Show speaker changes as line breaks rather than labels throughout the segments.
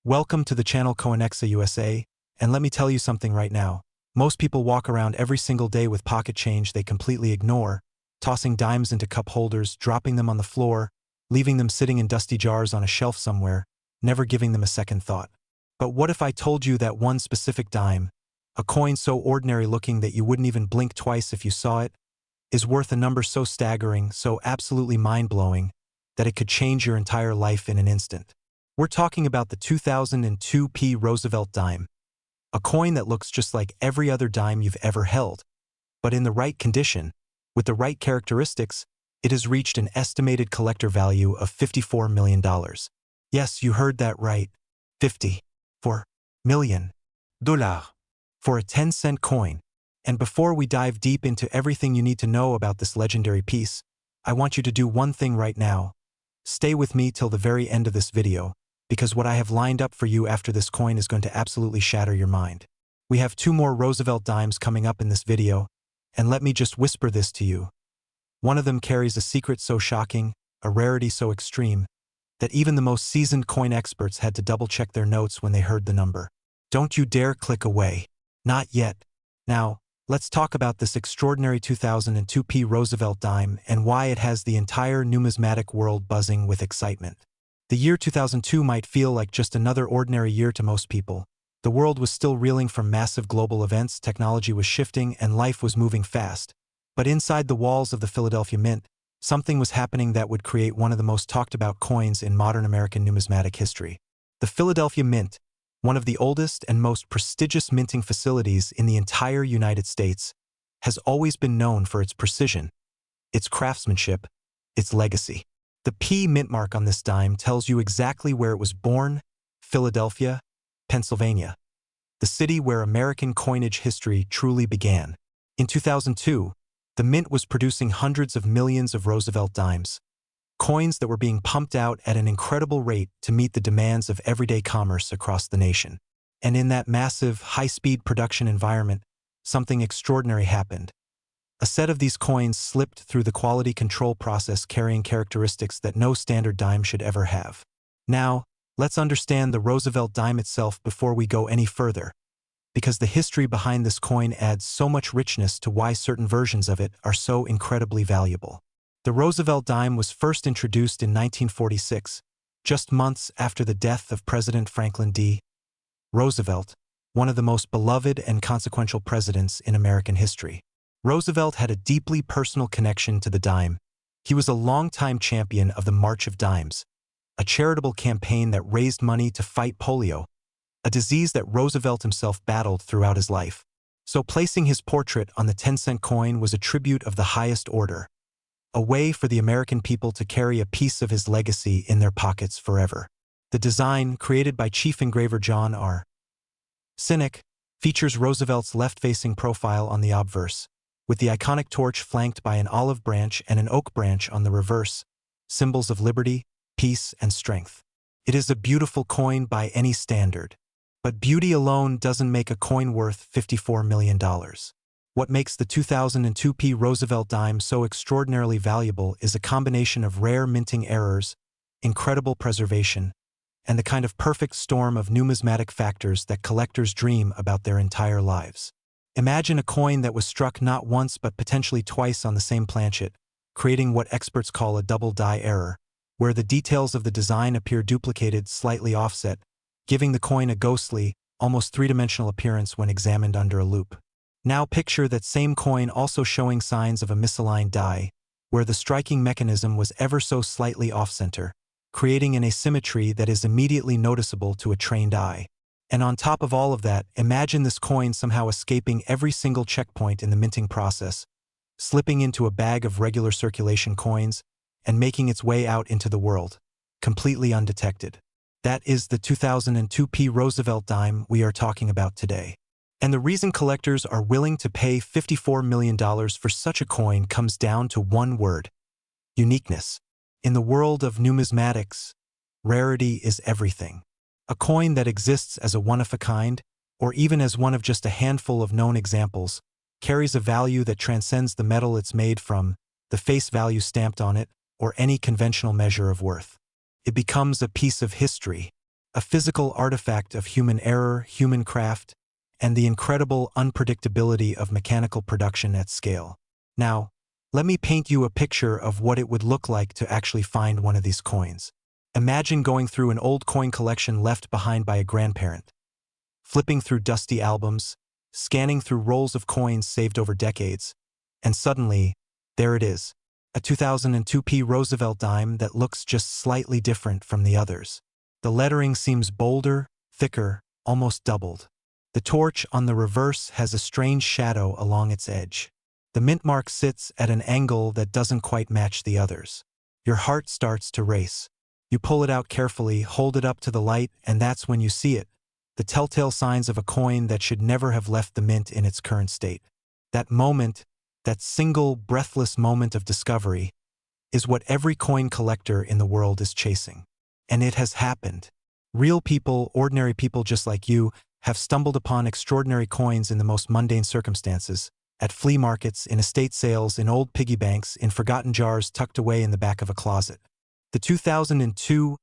Welcome to the channel Coinexa USA, and let me tell you something right now. Most people walk around every single day with pocket change they completely ignore, tossing dimes into cup holders, dropping them on the floor, leaving them sitting in dusty jars on a shelf somewhere, never giving them a second thought. But what if I told you that one specific dime, a coin so ordinary looking that you wouldn't even blink twice if you saw it, is worth a number so staggering, so absolutely mind-blowing, that it could change your entire life in an instant? We're talking about the 2002 Roosevelt Dime, a coin that looks just like every other dime you've ever held. But in the right condition, with the right characteristics, it has reached an estimated collector value of $54 million. Yes, you heard that right. $54 million. For a 10-cent coin. And before we dive deep into everything you need to know about this legendary piece, I want you to do one thing right now. Stay with me till the very end of this video, because what I have lined up for you after this coin is going to absolutely shatter your mind. We have two more Roosevelt dimes coming up in this video, and let me just whisper this to you. One of them carries a secret so shocking, a rarity so extreme, that even the most seasoned coin experts had to double-check their notes when they heard the number. Don't you dare click away. Not yet. Now, let's talk about this extraordinary 2002 Roosevelt dime and why it has the entire numismatic world buzzing with excitement. The year 2002 might feel like just another ordinary year to most people. The world was still reeling from massive global events, technology was shifting, and life was moving fast. But inside the walls of the Philadelphia Mint, something was happening that would create one of the most talked-about coins in modern American numismatic history. The Philadelphia Mint, one of the oldest and most prestigious minting facilities in the entire United States, has always been known for its precision, its craftsmanship, its legacy. The P mint mark on this dime tells you exactly where it was born: Philadelphia, Pennsylvania, the city where American coinage history truly began. In 2002, the mint was producing hundreds of millions of Roosevelt dimes, coins that were being pumped out at an incredible rate to meet the demands of everyday commerce across the nation. And in that massive, high-speed production environment, something extraordinary happened. A set of these coins slipped through the quality control process, carrying characteristics that no standard dime should ever have. Now, let's understand the Roosevelt dime itself before we go any further, because the history behind this coin adds so much richness to why certain versions of it are so incredibly valuable. The Roosevelt dime was first introduced in 1946, just months after the death of President Franklin D. Roosevelt, one of the most beloved and consequential presidents in American history. Roosevelt had a deeply personal connection to the dime. He was a longtime champion of the March of Dimes, a charitable campaign that raised money to fight polio, a disease that Roosevelt himself battled throughout his life. So placing his portrait on the 10-cent coin was a tribute of the highest order, a way for the American people to carry a piece of his legacy in their pockets forever. The design, created by chief engraver John R. Sinek, features Roosevelt's left-facing profile on the obverse, with the iconic torch flanked by an olive branch and an oak branch on the reverse, symbols of liberty, peace, and strength. It is a beautiful coin by any standard. But beauty alone doesn't make a coin worth $54 million. What makes the 2002 Roosevelt dime so extraordinarily valuable is a combination of rare minting errors, incredible preservation, and the kind of perfect storm of numismatic factors that collectors dream about their entire lives. Imagine a coin that was struck not once but potentially twice on the same planchet, creating what experts call a double die error, where the details of the design appear duplicated, slightly offset, giving the coin a ghostly, almost three-dimensional appearance when examined under a loupe. Now picture that same coin also showing signs of a misaligned die, where the striking mechanism was ever so slightly off-center, creating an asymmetry that is immediately noticeable to a trained eye. And on top of all of that, imagine this coin somehow escaping every single checkpoint in the minting process, slipping into a bag of regular circulation coins, and making its way out into the world, completely undetected. That is the 2002 Roosevelt dime we are talking about today. And the reason collectors are willing to pay $54 million for such a coin comes down to one word: uniqueness. In the world of numismatics, rarity is everything. A coin that exists as a one-of-a-kind, or even as one of just a handful of known examples, carries a value that transcends the metal it's made from, the face value stamped on it, or any conventional measure of worth. It becomes a piece of history, a physical artifact of human error, human craft, and the incredible unpredictability of mechanical production at scale. Now, let me paint you a picture of what it would look like to actually find one of these coins. Imagine going through an old coin collection left behind by a grandparent, flipping through dusty albums, scanning through rolls of coins saved over decades, and suddenly, there it is, a 2002 Roosevelt dime that looks just slightly different from the others. The lettering seems bolder, thicker, almost doubled. The torch on the reverse has a strange shadow along its edge. The mint mark sits at an angle that doesn't quite match the others. Your heart starts to race. You pull it out carefully, hold it up to the light, and that's when you see it, the telltale signs of a coin that should never have left the mint in its current state. That moment, that single, breathless moment of discovery, is what every coin collector in the world is chasing. And it has happened. Real people, ordinary people just like you, have stumbled upon extraordinary coins in the most mundane circumstances, at flea markets, in estate sales, in old piggy banks, in forgotten jars tucked away in the back of a closet. The 2002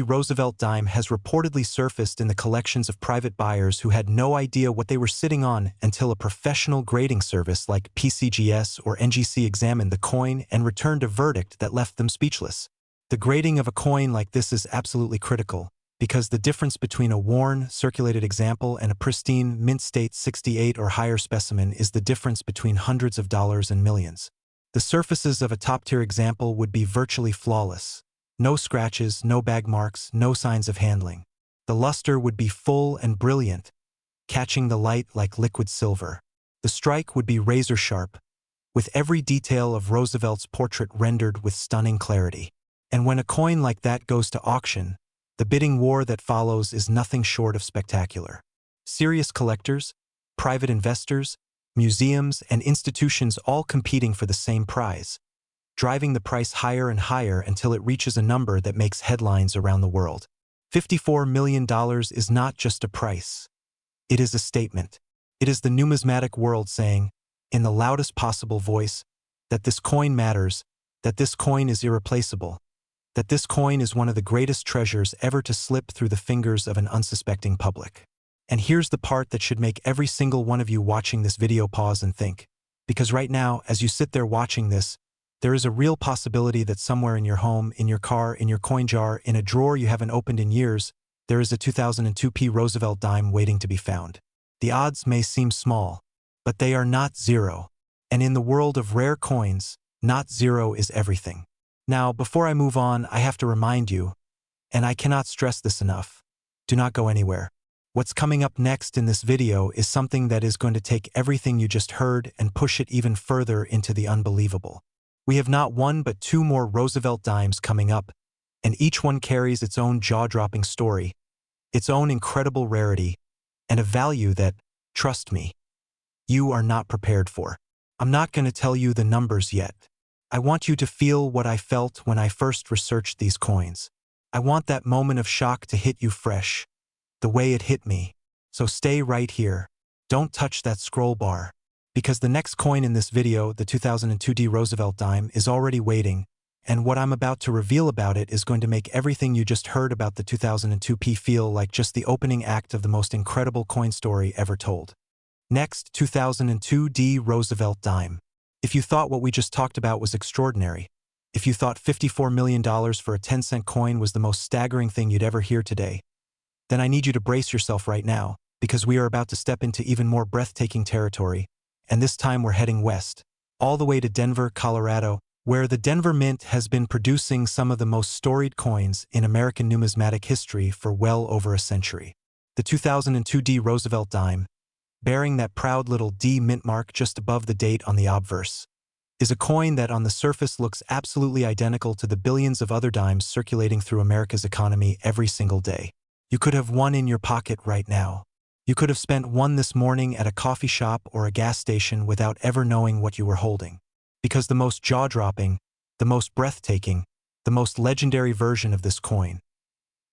Roosevelt Dime has reportedly surfaced in the collections of private buyers who had no idea what they were sitting on until a professional grading service like PCGS or NGC examined the coin and returned a verdict that left them speechless. The grading of a coin like this is absolutely critical, because the difference between a worn, circulated example and a pristine, mint state 68 or higher specimen is the difference between hundreds of dollars and millions. The surfaces of a top-tier example would be virtually flawless. No scratches, no bag marks, no signs of handling. The luster would be full and brilliant, catching the light like liquid silver. The strike would be razor-sharp, with every detail of Roosevelt's portrait rendered with stunning clarity. And when a coin like that goes to auction, the bidding war that follows is nothing short of spectacular. Serious collectors, private investors, museums, and institutions all competing for the same prize, driving the price higher and higher until it reaches a number that makes headlines around the world. $54 million is not just a price. It is a statement. It is the numismatic world saying, in the loudest possible voice, that this coin matters, that this coin is irreplaceable, that this coin is one of the greatest treasures ever to slip through the fingers of an unsuspecting public. And here's the part that should make every single one of you watching this video pause and think. Because right now, as you sit there watching this, there is a real possibility that somewhere in your home, in your car, in your coin jar, in a drawer you haven't opened in years, there is a 2002 Roosevelt dime waiting to be found. The odds may seem small, but they are not zero. And in the world of rare coins, not zero is everything. Now, before I move on, I have to remind you, and I cannot stress this enough, do not go anywhere. What's coming up next in this video is something that is going to take everything you just heard and push it even further into the unbelievable. We have not one but two more Roosevelt dimes coming up, and each one carries its own jaw-dropping story, its own incredible rarity, and a value that, trust me, you are not prepared for. I'm not going to tell you the numbers yet. I want you to feel what I felt when I first researched these coins. I want that moment of shock to hit you fresh, the way it hit me. So stay right here. Don't touch that scroll bar, because the next coin in this video, the 2002 Roosevelt Dime, is already waiting, and what I'm about to reveal about it is going to make everything you just heard about the 2002 feel like just the opening act of the most incredible coin story ever told. Next, 2002 Roosevelt Dime. If you thought what we just talked about was extraordinary, if you thought $54 million for a 10-cent coin was the most staggering thing you'd ever hear today, then I need you to brace yourself right now, because we are about to step into even more breathtaking territory, and this time we're heading west, all the way to Denver, Colorado, where the Denver Mint has been producing some of the most storied coins in American numismatic history for well over a century. The 2002 Roosevelt Dime, bearing that proud little D mint mark just above the date on the obverse, is a coin that on the surface looks absolutely identical to the billions of other dimes circulating through America's economy every single day. You could have one in your pocket right now. You could have spent one this morning at a coffee shop or a gas station without ever knowing what you were holding. Because the most jaw-dropping, the most breathtaking, the most legendary version of this coin,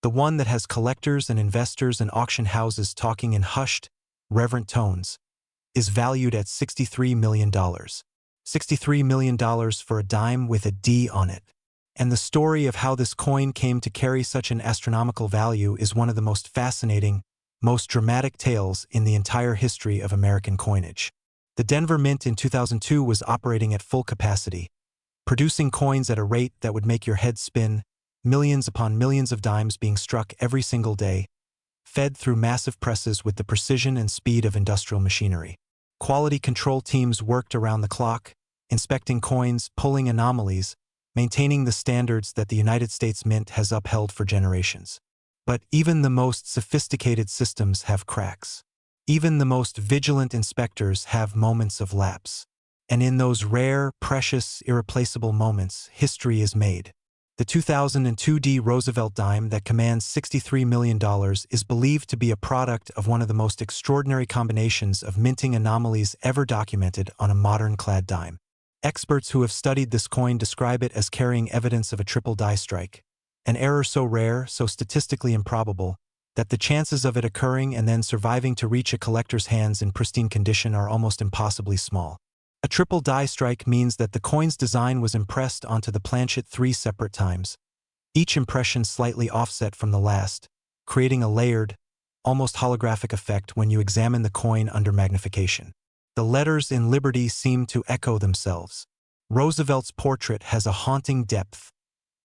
the one that has collectors and investors and auction houses talking in hushed, reverent tones, is valued at $63 million. $63 million for a dime with a D on it. And the story of how this coin came to carry such an astronomical value is one of the most fascinating, most dramatic tales in the entire history of American coinage. The Denver Mint in 2002 was operating at full capacity, producing coins at a rate that would make your head spin, millions upon millions of dimes being struck every single day, fed through massive presses with the precision and speed of industrial machinery. Quality control teams worked around the clock, inspecting coins, pulling anomalies, maintaining the standards that the United States Mint has upheld for generations. But even the most sophisticated systems have cracks. Even the most vigilant inspectors have moments of lapse. And in those rare, precious, irreplaceable moments, history is made. The 2002 Roosevelt Dime that commands $63 million is believed to be a product of one of the most extraordinary combinations of minting anomalies ever documented on a modern clad dime. Experts who have studied this coin describe it as carrying evidence of a triple die strike, an error so rare, so statistically improbable, that the chances of it occurring and then surviving to reach a collector's hands in pristine condition are almost impossibly small. A triple die strike means that the coin's design was impressed onto the planchet 3 separate times, each impression slightly offset from the last, creating a layered, almost holographic effect when you examine the coin under magnification. The letters in Liberty seem to echo themselves. Roosevelt's portrait has a haunting depth,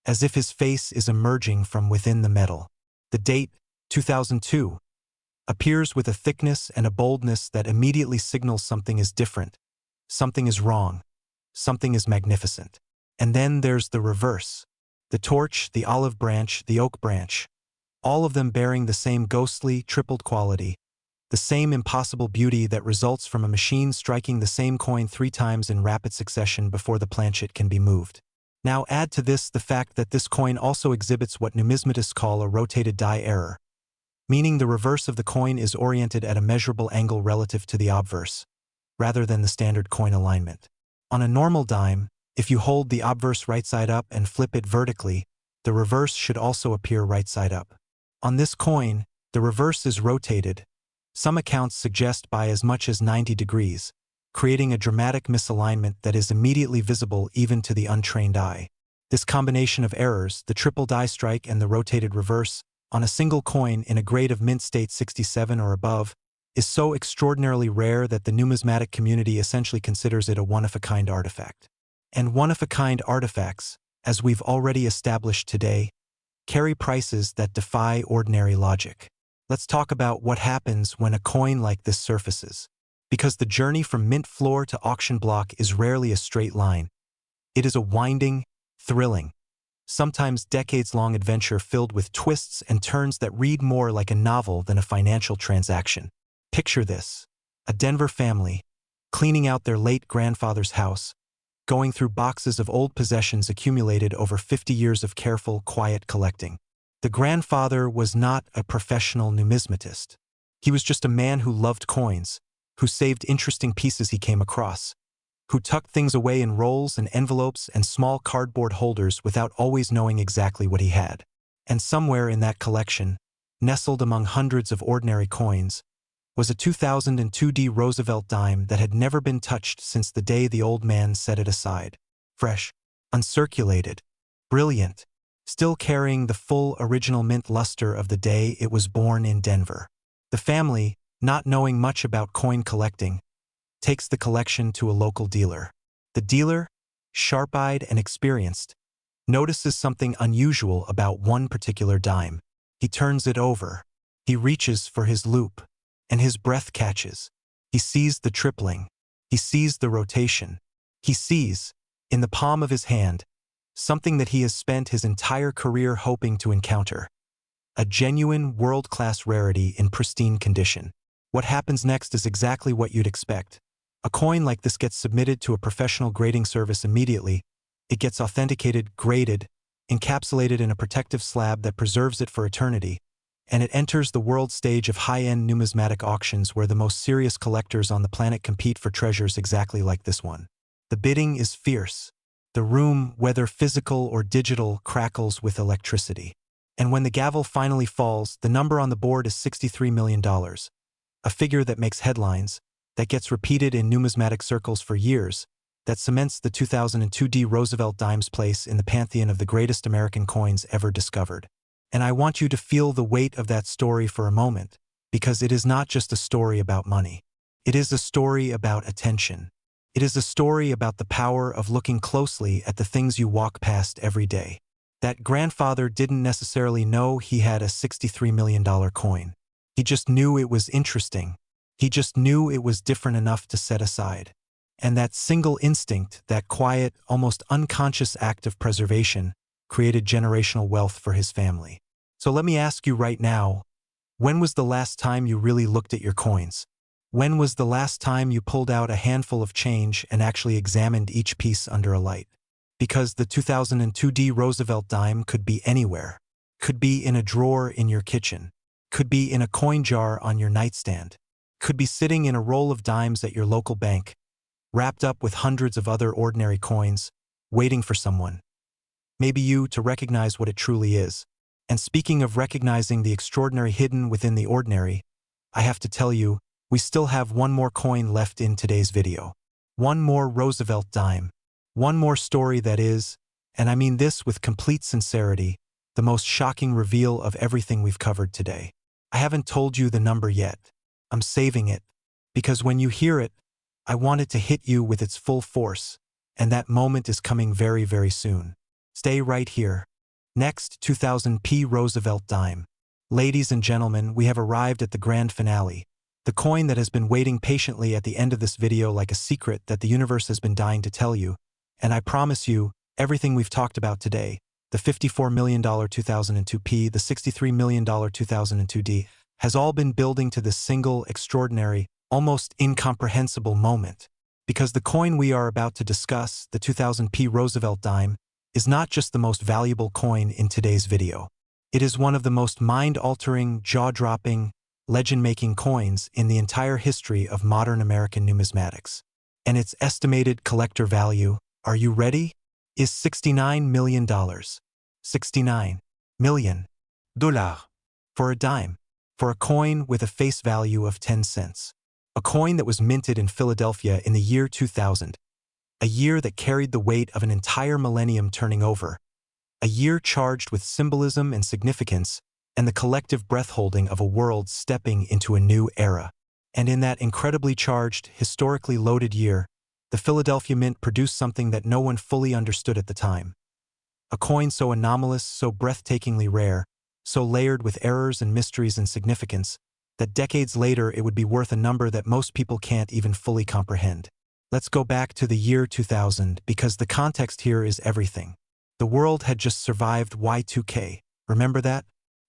as if his face is emerging from within the metal. The date, 2002, appears with a thickness and a boldness that immediately signals something is different, something is wrong, something is magnificent. And then there's the reverse. The torch, the olive branch, the oak branch, all of them bearing the same ghostly, tripled quality, the same impossible beauty that results from a machine striking the same coin 3 times in rapid succession before the planchet can be moved. Now add to this the fact that this coin also exhibits what numismatists call a rotated die error, meaning the reverse of the coin is oriented at a measurable angle relative to the obverse, rather than the standard coin alignment. On a normal dime, if you hold the obverse right side up and flip it vertically, the reverse should also appear right side up. On this coin, the reverse is rotated, some accounts suggest by as much as 90 degrees, creating a dramatic misalignment that is immediately visible even to the untrained eye. This combination of errors, the triple die strike and the rotated reverse, on a single coin in a grade of mint state 67 or above, is so extraordinarily rare that the numismatic community essentially considers it a one-of-a-kind artifact. And one-of-a-kind artifacts, as we've already established today, carry prices that defy ordinary logic. Let's talk about what happens when a coin like this surfaces. Because the journey from mint floor to auction block is rarely a straight line. It is a winding, thrilling, sometimes decades-long adventure filled with twists and turns that read more like a novel than a financial transaction. Picture this: a Denver family, cleaning out their late grandfather's house, going through boxes of old possessions accumulated over 50 years of careful, quiet collecting. The grandfather was not a professional numismatist. He was just a man who loved coins, who saved interesting pieces he came across, who tucked things away in rolls and envelopes and small cardboard holders without always knowing exactly what he had. And somewhere in that collection, nestled among hundreds of ordinary coins, was a 2002 Roosevelt Dime that had never been touched since the day the old man set it aside. Fresh, uncirculated, brilliant, still carrying the full original mint luster of the day it was born in Denver. The family, not knowing much about coin collecting, takes the collection to a local dealer. The dealer, sharp-eyed and experienced, notices something unusual about one particular dime. He turns it over. He reaches for his loop, and his breath catches. He sees the tripling. He sees the rotation. He sees, in the palm of his hand, something that he has spent his entire career hoping to encounter. A genuine, world-class rarity in pristine condition. What happens next is exactly what you'd expect. A coin like this gets submitted to a professional grading service immediately. It gets authenticated, graded, encapsulated in a protective slab that preserves it for eternity, and it enters the world stage of high-end numismatic auctions where the most serious collectors on the planet compete for treasures exactly like this one. The bidding is fierce. The room, whether physical or digital, crackles with electricity. And when the gavel finally falls, the number on the board is $63 million, a figure that makes headlines, that gets repeated in numismatic circles for years, that cements the 2002 Roosevelt Dimes place in the pantheon of the greatest American coins ever discovered. And I want you to feel the weight of that story for a moment, because it is not just a story about money. It is a story about attention. It is a story about the power of looking closely at the things you walk past every day. That grandfather didn't necessarily know he had a $63 million coin. He just knew it was interesting. He just knew it was different enough to set aside. And that single instinct, that quiet, almost unconscious act of preservation, created generational wealth for his family. So let me ask you right now, when was the last time you really looked at your coins? When was the last time you pulled out a handful of change and actually examined each piece under a light? Because the 2002 Roosevelt Dime could be anywhere. Could be in a drawer in your kitchen. Could be in a coin jar on your nightstand. Could be sitting in a roll of dimes at your local bank, wrapped up with hundreds of other ordinary coins, waiting for someone. Maybe you to recognize what it truly is. And speaking of recognizing the extraordinary hidden within the ordinary, I have to tell you, we still have one more coin left in today's video. One more Roosevelt Dime. One more story that is, and I mean this with complete sincerity, the most shocking reveal of everything we've covered today. I haven't told you the number yet. I'm saving it, because when you hear it, I want it to hit you with its full force, and that moment is coming very, very soon. Stay right here. Next, 2000 Roosevelt Dime. Ladies and gentlemen, we have arrived at the grand finale. The coin that has been waiting patiently at the end of this video like a secret that the universe has been dying to tell you. And I promise you, everything we've talked about today, the $54 million 2002 the $63 million 2002 has all been building to this single, extraordinary, almost incomprehensible moment. Because the coin we are about to discuss, the 2000 Roosevelt Dime, is not just the most valuable coin in today's video. It is one of the most mind-altering, jaw-dropping, legend-making coins in the entire history of modern American numismatics. And its estimated collector value, are you ready? Is $69 million. $69 million. For a dime. For a coin with a face value of 10 cents. A coin that was minted in Philadelphia in the year 2000. A year that carried the weight of an entire millennium turning over. A year charged with symbolism and significance, and the collective breath-holding of a world stepping into a new era. And in that incredibly charged, historically loaded year, the Philadelphia Mint produced something that no one fully understood at the time. A coin so anomalous, so breathtakingly rare, so layered with errors and mysteries and significance, that decades later it would be worth a number that most people can't even fully comprehend. Let's go back to the year 2000, because the context here is everything. The world had just survived Y2K. Remember that?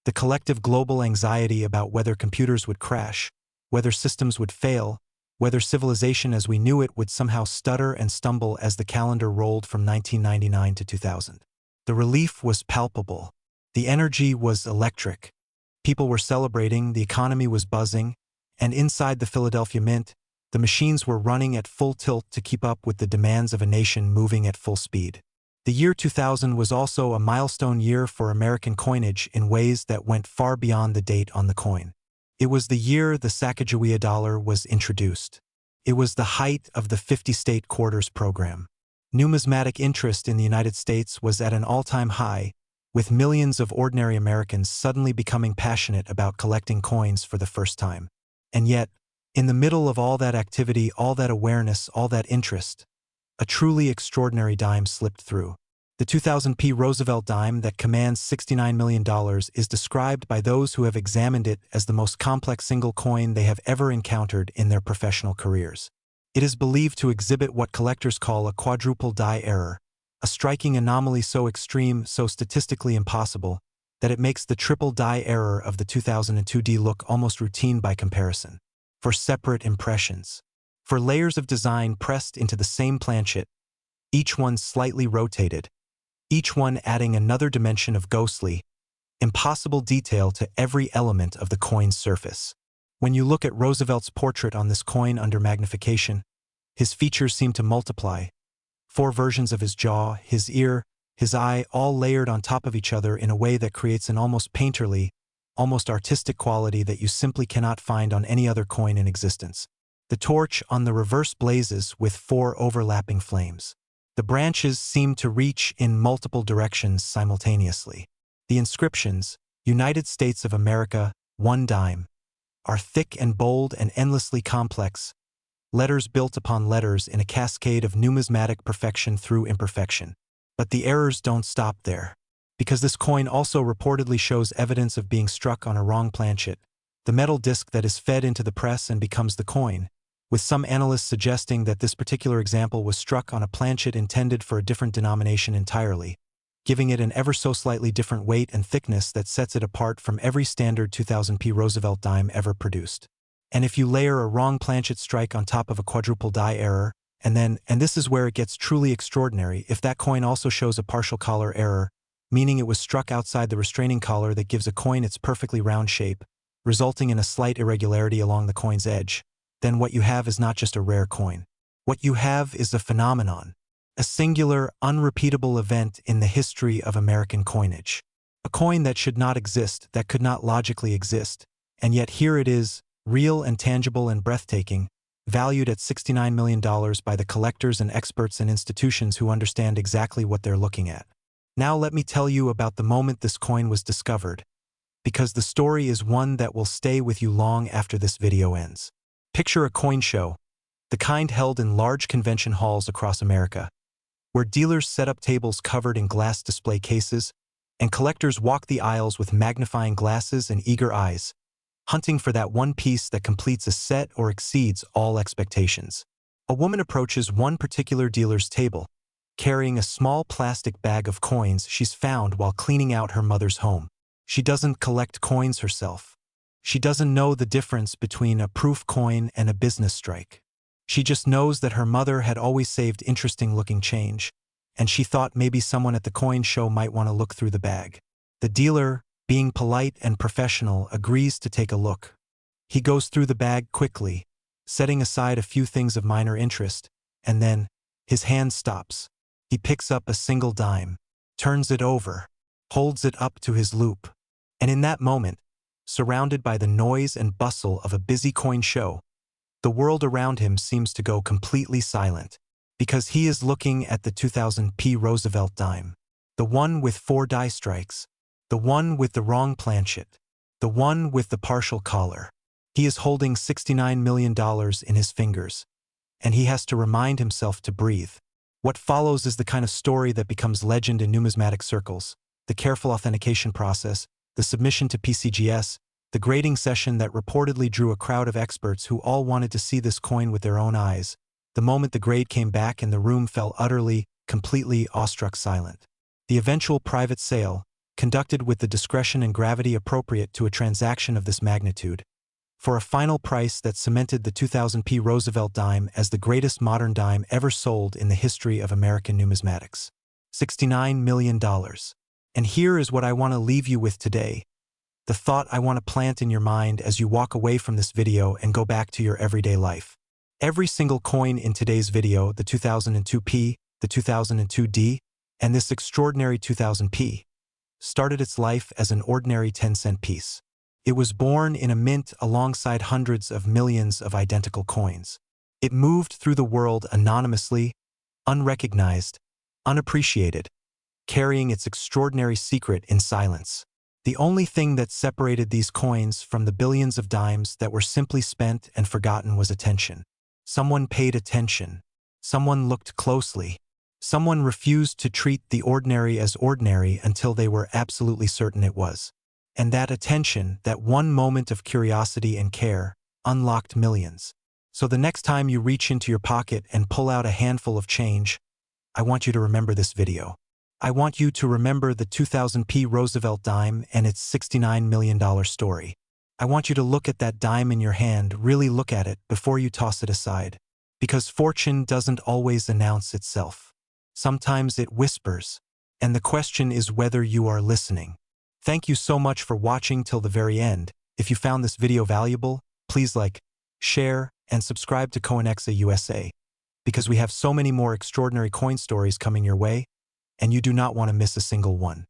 The collective global anxiety about whether computers would crash, whether systems would fail, whether civilization as we knew it would somehow stutter and stumble as the calendar rolled from 1999 to 2000. The relief was palpable. The energy was electric. People were celebrating, the economy was buzzing, and inside the Philadelphia Mint, the machines were running at full tilt to keep up with the demands of a nation moving at full speed. The year 2000 was also a milestone year for American coinage in ways that went far beyond the date on the coin. It was the year the Sacagawea dollar was introduced. It was the height of the 50-state quarters program. Numismatic interest in the United States was at an all-time high, with millions of ordinary Americans suddenly becoming passionate about collecting coins for the first time. And yet, in the middle of all that activity, all that awareness, all that interest, a truly extraordinary dime slipped through. The 2000 Roosevelt Dime that commands $69 million is described by those who have examined it as the most complex single coin they have ever encountered in their professional careers. It is believed to exhibit what collectors call a quadruple die error, a striking anomaly so extreme, so statistically impossible, that it makes the triple die error of the 2002 look almost routine by comparison. For separate impressions. For layers of design pressed into the same planchet, each one slightly rotated, each one adding another dimension of ghostly, impossible detail to every element of the coin's surface. When you look at Roosevelt's portrait on this coin under magnification, his features seem to multiply. 4 versions of his jaw, his ear, his eye, all layered on top of each other in a way that creates an almost painterly, almost artistic quality that you simply cannot find on any other coin in existence. The torch on the reverse blazes with 4 overlapping flames. The branches seem to reach in multiple directions simultaneously. The inscriptions, United States of America, 1 dime, are thick and bold and endlessly complex, letters built upon letters in a cascade of numismatic perfection through imperfection. But the errors don't stop there. Because this coin also reportedly shows evidence of being struck on a wrong planchet, the metal disc that is fed into the press and becomes the coin, with some analysts suggesting that this particular example was struck on a planchet intended for a different denomination entirely, giving it an ever so slightly different weight and thickness that sets it apart from every standard 2000p Roosevelt dime ever produced. And if you layer a wrong planchet strike on top of a quadruple die error, and this is where it gets truly extraordinary, if that coin also shows a partial collar error, meaning it was struck outside the restraining collar that gives a coin its perfectly round shape, resulting in a slight irregularity along the coin's edge, then what you have is not just a rare coin. What you have is a phenomenon, a singular, unrepeatable event in the history of American coinage. A coin that should not exist, that could not logically exist, and yet here it is, real and tangible and breathtaking, valued at $69 million by the collectors and experts and institutions who understand exactly what they're looking at. Now let me tell you about the moment this coin was discovered, because the story is one that will stay with you long after this video ends. Picture a coin show, the kind held in large convention halls across America, where dealers set up tables covered in glass display cases, and collectors walk the aisles with magnifying glasses and eager eyes, hunting for that one piece that completes a set or exceeds all expectations. A woman approaches one particular dealer's table, carrying a small plastic bag of coins she's found while cleaning out her mother's home. She doesn't collect coins herself. She doesn't know the difference between a proof coin and a business strike. She just knows that her mother had always saved interesting-looking change, and she thought maybe someone at the coin show might want to look through the bag. The dealer, being polite and professional, agrees to take a look. He goes through the bag quickly, setting aside a few things of minor interest, and then his hand stops. He picks up a single dime, turns it over, holds it up to his loupe, and in that moment, surrounded by the noise and bustle of a busy coin show, the world around him seems to go completely silent, because he is looking at the 2000p Roosevelt Dime, the one with 4 die strikes, the one with the wrong planchet, the one with the partial collar. He is holding $69 million in his fingers, and he has to remind himself to breathe. What follows is the kind of story that becomes legend in numismatic circles: the careful authentication process, the submission to PCGS, the grading session that reportedly drew a crowd of experts who all wanted to see this coin with their own eyes. The moment the grade came back and the room fell utterly, completely awestruck silent. The eventual private sale, conducted with the discretion and gravity appropriate to a transaction of this magnitude, for a final price that cemented the 2000p Roosevelt Dime as the greatest modern dime ever sold in the history of American numismatics. $69 million. And here is what I want to leave you with today, the thought I want to plant in your mind as you walk away from this video and go back to your everyday life. Every single coin in today's video, the 2002p, the 2002D, and this extraordinary 2000p, started its life as an ordinary 10-cent piece. It was born in a mint alongside hundreds of millions of identical coins. It moved through the world anonymously, unrecognized, unappreciated, carrying its extraordinary secret in silence. The only thing that separated these coins from the billions of dimes that were simply spent and forgotten was attention. Someone paid attention. Someone looked closely. Someone refused to treat the ordinary as ordinary until they were absolutely certain it was. And that attention, that one moment of curiosity and care, unlocked millions. So the next time you reach into your pocket and pull out a handful of change, I want you to remember this video. I want you to remember the 2000p Roosevelt Dime and its $69 million story. I want you to look at that dime in your hand, really look at it before you toss it aside. Because fortune doesn't always announce itself. Sometimes it whispers, and the question is whether you are listening. Thank you so much for watching till the very end. If you found this video valuable, please like, share, and subscribe to Coinexa USA, because we have so many more extraordinary coin stories coming your way, and you do not want to miss a single one.